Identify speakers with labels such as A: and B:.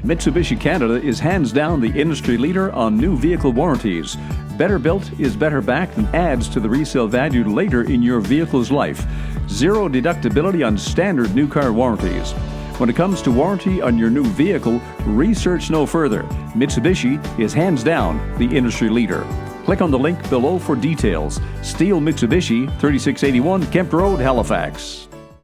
A: Mitsubishi Canada is hands down the industry leader on new vehicle warranties. Better built is better backed and adds to the resale value later in your vehicle's life. Zero deductibility on standard new car warranties. When it comes to warranty on your new vehicle, research no further. Mitsubishi is hands down the industry leader. Click on the link below for details. Steele Mitsubishi, 3681 Kemp Road, Halifax.